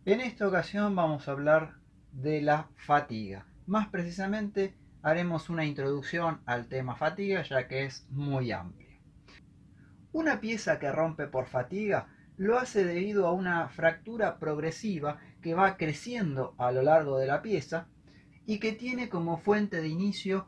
En esta ocasión vamos a hablar de la fatiga. Más precisamente haremos una introducción al tema fatiga ya que es muy amplio. Una pieza que rompe por fatiga lo hace debido a una fractura progresiva que va creciendo a lo largo de la pieza y que tiene como fuente de inicio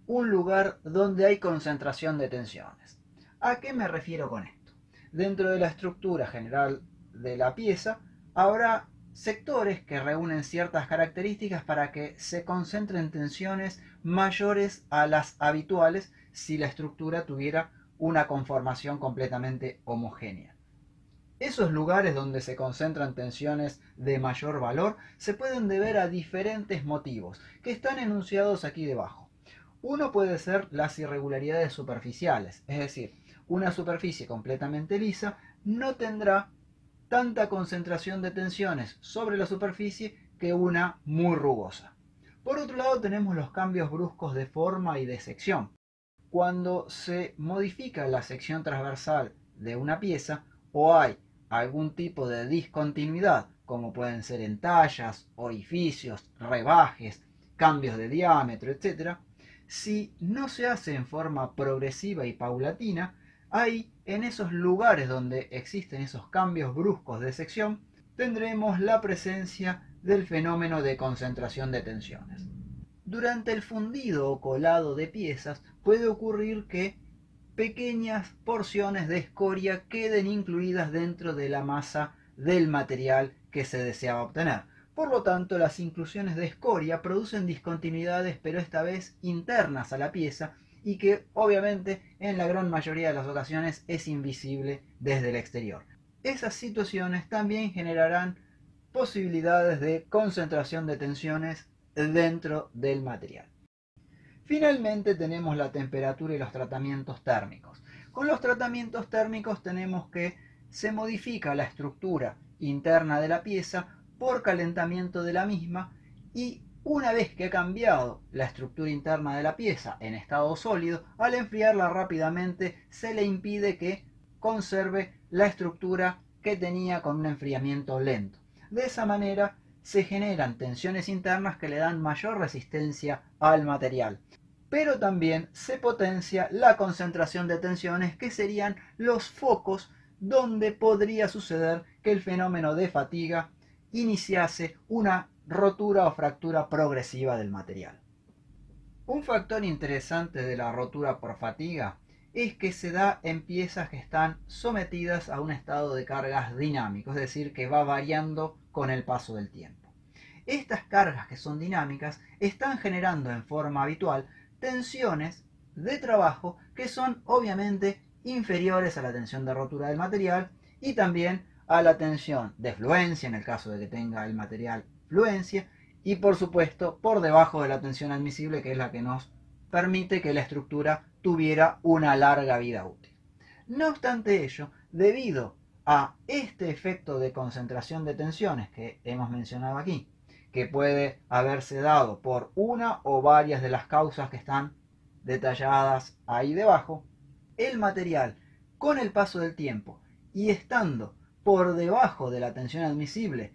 un lugar donde hay concentración de tensiones. ¿A qué me refiero con esto? Dentro de la estructura general de la pieza habrá sectores que reúnen ciertas características para que se concentren tensiones mayores a las habituales si la estructura tuviera una conformación completamente homogénea. Esos lugares donde se concentran tensiones de mayor valor se pueden deber a diferentes motivos, que están enunciados aquí debajo. Uno puede ser las irregularidades superficiales, es decir, una superficie completamente lisa no tendrá tanta concentración de tensiones sobre la superficie que una muy rugosa. Por otro lado tenemos los cambios bruscos de forma y de sección. Cuando se modifica la sección transversal de una pieza o hay algún tipo de discontinuidad, como pueden ser entallas, orificios, rebajes, cambios de diámetro, etc., si no se hace en forma progresiva y paulatina, ahí en esos lugares donde existen esos cambios bruscos de sección, tendremos la presencia del fenómeno de concentración de tensiones. Durante el fundido o colado de piezas puede ocurrir que pequeñas porciones de escoria queden incluidas dentro de la masa del material que se deseaba obtener. Por lo tanto, las inclusiones de escoria producen discontinuidades, pero esta vez internas a la pieza y que obviamente en la gran mayoría de las ocasiones es invisible desde el exterior. Esas situaciones también generarán posibilidades de concentración de tensiones dentro del material. Finalmente tenemos la temperatura y los tratamientos térmicos. Con los tratamientos térmicos tenemos que se modifica la estructura interna de la pieza por calentamiento de la misma y una vez que ha cambiado la estructura interna de la pieza en estado sólido, al enfriarla rápidamente se le impide que conserve la estructura que tenía con un enfriamiento lento. De esa manera se generan tensiones internas que le dan mayor resistencia al material. Pero también se potencia la concentración de tensiones que serían los focos donde podría suceder que el fenómeno de fatiga iniciase una rotura o fractura progresiva del material. Un factor interesante de la rotura por fatiga es que se da en piezas que están sometidas a un estado de cargas dinámico, es decir, que va variando con el paso del tiempo. Estas cargas que son dinámicas están generando en forma habitual tensiones de trabajo que son obviamente inferiores a la tensión de rotura del material y también a la tensión de fluencia en el caso de que tenga el material fluencia y por supuesto por debajo de la tensión admisible, que es la que nos permite que la estructura tuviera una larga vida útil. No obstante ello, debido a este efecto de concentración de tensiones que hemos mencionado aquí, que puede haberse dado por una o varias de las causas que están detalladas ahí debajo, el material con el paso del tiempo y estando por debajo de la tensión admisible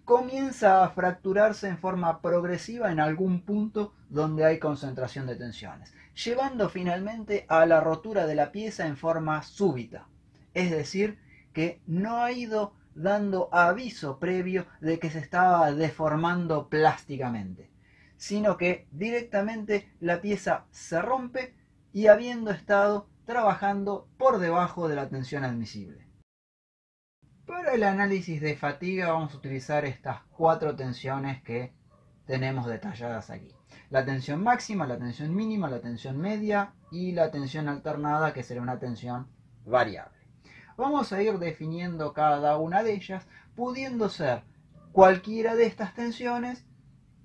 comienza a fracturarse en forma progresiva en algún punto donde hay concentración de tensiones, llevando finalmente a la rotura de la pieza en forma súbita. Es decir, que no ha ido dando aviso previo de que se estaba deformando plásticamente, sino que directamente la pieza se rompe y habiendo estado trabajando por debajo de la tensión admisible. Para el análisis de fatiga vamos a utilizar estas cuatro tensiones que tenemos detalladas aquí. La tensión máxima, la tensión mínima, la tensión media y la tensión alternada, que será una tensión variable. Vamos a ir definiendo cada una de ellas, pudiendo ser cualquiera de estas tensiones,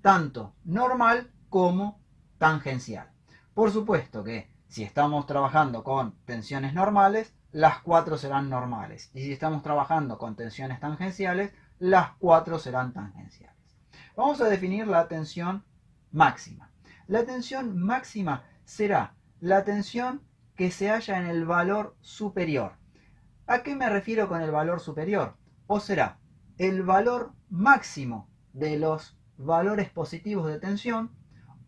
tanto normal como tangencial. Por supuesto que si estamos trabajando con tensiones normales, las cuatro serán normales. Y si estamos trabajando con tensiones tangenciales, las cuatro serán tangenciales. Vamos a definir la tensión máxima. La tensión máxima será la tensión que se halla en el valor superior. ¿A qué me refiero con el valor superior? O será el valor máximo de los valores positivos de tensión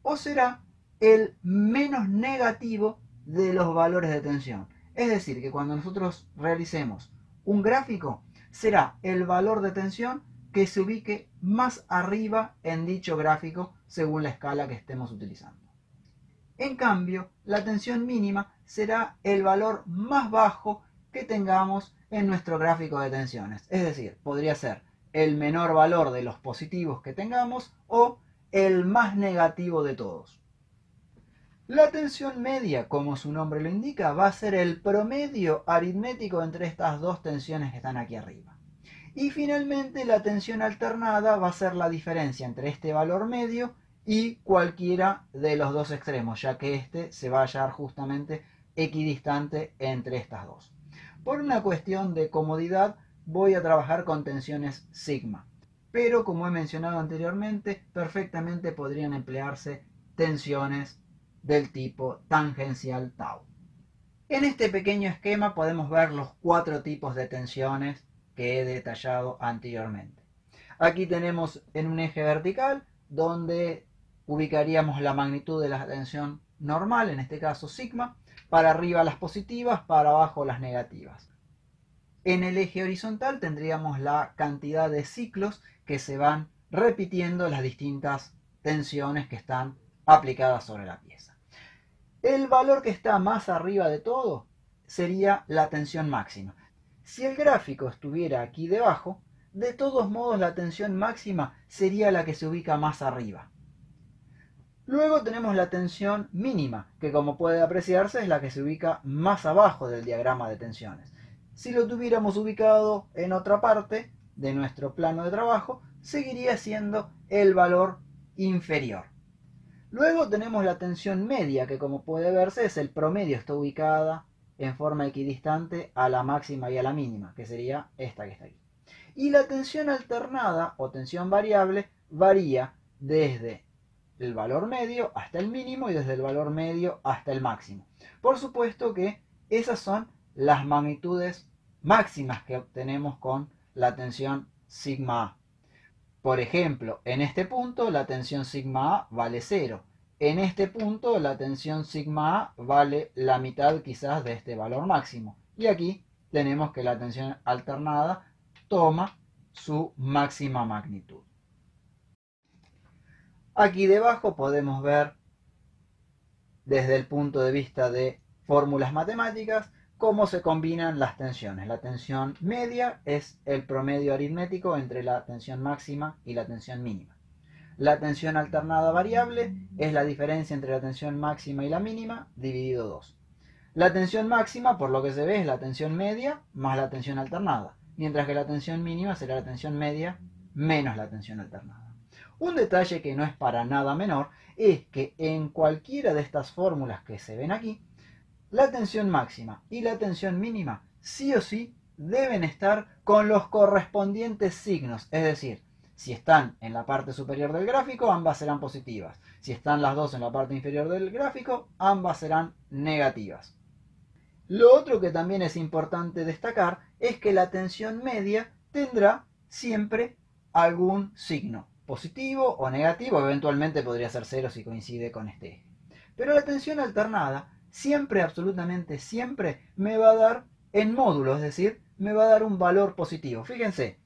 o será el menos negativo de los valores de tensión. Es decir, que cuando nosotros realicemos un gráfico, será el valor de tensión que se ubique más arriba en dicho gráfico según la escala que estemos utilizando. En cambio, la tensión mínima será el valor más bajo que tengamos en nuestro gráfico de tensiones. Es decir, podría ser el menor valor de los positivos que tengamos o el más negativo de todos. La tensión media, como su nombre lo indica, va a ser el promedio aritmético entre estas dos tensiones que están aquí arriba. Y finalmente la tensión alternada va a ser la diferencia entre este valor medio y cualquiera de los dos extremos, ya que este se va a hallar justamente equidistante entre estas dos. Por una cuestión de comodidad voy a trabajar con tensiones sigma, pero como he mencionado anteriormente, perfectamente podrían emplearse tensiones del tipo tangencial tau. En este pequeño esquema podemos ver los 4 tipos de tensiones que he detallado anteriormente. Aquí tenemos en un eje vertical donde ubicaríamos la magnitud de la tensión normal, en este caso sigma, para arriba las positivas, para abajo las negativas. En el eje horizontal tendríamos la cantidad de ciclos que se van repitiendo las distintas tensiones que están aplicadas sobre la pieza. El valor que está más arriba de todo sería la tensión máxima. Si el gráfico estuviera aquí debajo, de todos modos la tensión máxima sería la que se ubica más arriba. Luego tenemos la tensión mínima, que como puede apreciarse es la que se ubica más abajo del diagrama de tensiones. Si lo tuviéramos ubicado en otra parte de nuestro plano de trabajo, seguiría siendo el valor inferior. Luego tenemos la tensión media, que como puede verse es el promedio, está ubicada en forma equidistante a la máxima y a la mínima, que sería esta que está aquí. Y la tensión alternada o tensión variable varía desde el valor medio hasta el mínimo y desde el valor medio hasta el máximo. Por supuesto que esas son las magnitudes máximas que obtenemos con la tensión sigma A. Por ejemplo, en este punto la tensión sigma A vale 0. En este punto la tensión sigma A vale la mitad quizás de este valor máximo. Y aquí tenemos que la tensión alternada toma su máxima magnitud. Aquí debajo podemos ver desde el punto de vista de fórmulas matemáticas cómo se combinan las tensiones. La tensión media es el promedio aritmético entre la tensión máxima y la tensión mínima. La tensión alternada variable es la diferencia entre la tensión máxima y la mínima dividido 2. La tensión máxima, por lo que se ve, es la tensión media más la tensión alternada, mientras que la tensión mínima será la tensión media menos la tensión alternada. Un detalle que no es para nada menor es que en cualquiera de estas fórmulas que se ven aquí, la tensión máxima y la tensión mínima sí o sí deben estar con los correspondientes signos, es decir, si están en la parte superior del gráfico, ambas serán positivas. Si están las dos en la parte inferior del gráfico, ambas serán negativas. Lo otro que también es importante destacar es que la tensión media tendrá siempre algún signo, positivo o negativo, eventualmente podría ser 0 si coincide con este eje. Pero la tensión alternada siempre, absolutamente siempre, me va a dar en módulo, es decir, me va a dar un valor positivo. Fíjense,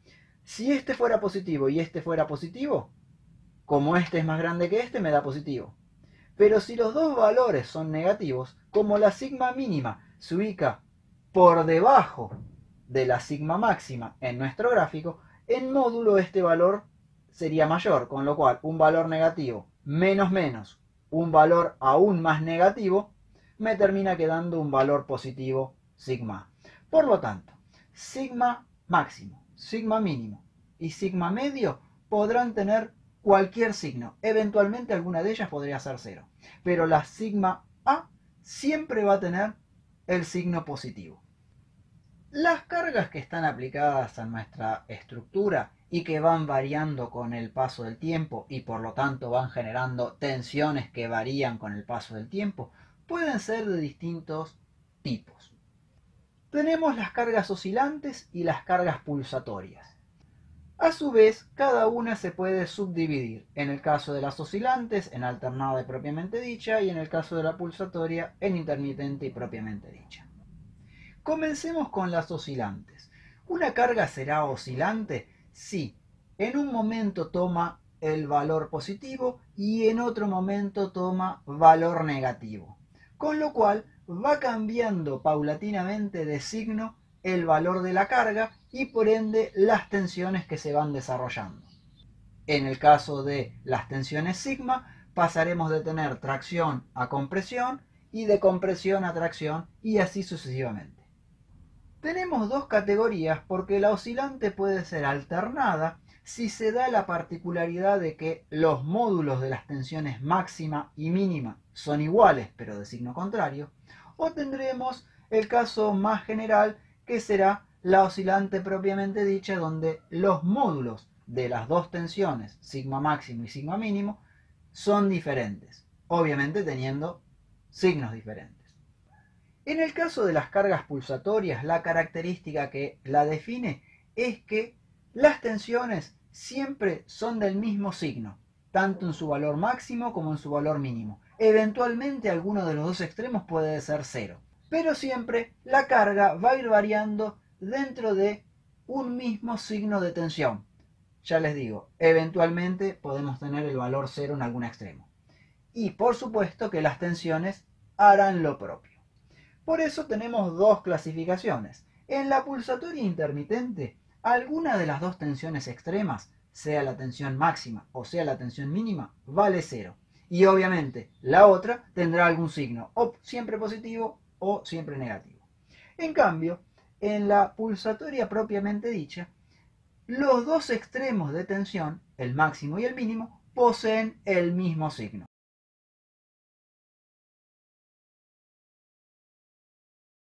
si este fuera positivo y este fuera positivo, como este es más grande que este, me da positivo. Pero si los dos valores son negativos, como la sigma mínima se ubica por debajo de la sigma máxima en nuestro gráfico, en módulo este valor sería mayor, con lo cual un valor negativo menos menos, un valor aún más negativo, me termina quedando un valor positivo sigma. Por lo tanto, sigma máximo, sigma mínimo y sigma medio podrán tener cualquier signo. Eventualmente alguna de ellas podría ser 0. Pero la sigma A siempre va a tener el signo positivo. Las cargas que están aplicadas a nuestra estructura y que van variando con el paso del tiempo y por lo tanto van generando tensiones que varían con el paso del tiempo, pueden ser de distintos tipos. Tenemos las cargas oscilantes y las cargas pulsatorias. A su vez, cada una se puede subdividir, en el caso de las oscilantes, en alternada y propiamente dicha, y en el caso de la pulsatoria, en intermitente y propiamente dicha. Comencemos con las oscilantes. ¿Una carga será oscilante? Sí, en un momento toma el valor positivo y en otro momento toma valor negativo, con lo cual va cambiando paulatinamente de signo el valor de la carga y por ende las tensiones que se van desarrollando. En el caso de las tensiones sigma, pasaremos de tener tracción a compresión y de compresión a tracción y así sucesivamente. Tenemos dos categorías porque la oscilante puede ser alternada si se da la particularidad de que los módulos de las tensiones máxima y mínima son iguales pero de signo contrario, o tendremos el caso más general que será la oscilante propiamente dicha, donde los módulos de las dos tensiones, sigma máximo y sigma mínimo, son diferentes, obviamente teniendo signos diferentes. En el caso de las cargas pulsatorias, la característica que la define es que las tensiones siempre son del mismo signo, tanto en su valor máximo como en su valor mínimo. Eventualmente alguno de los dos extremos puede ser cero, pero siempre la carga va a ir variando dentro de un mismo signo de tensión. Ya les digo, eventualmente podemos tener el valor cero en algún extremo. Y por supuesto que las tensiones harán lo propio. Por eso tenemos dos clasificaciones. En la pulsatoria intermitente, alguna de las dos tensiones extremas, sea la tensión máxima o sea la tensión mínima, vale cero. Y obviamente la otra tendrá algún signo, o siempre positivo o siempre negativo. En cambio, en la pulsatoria propiamente dicha, los dos extremos de tensión, el máximo y el mínimo, poseen el mismo signo.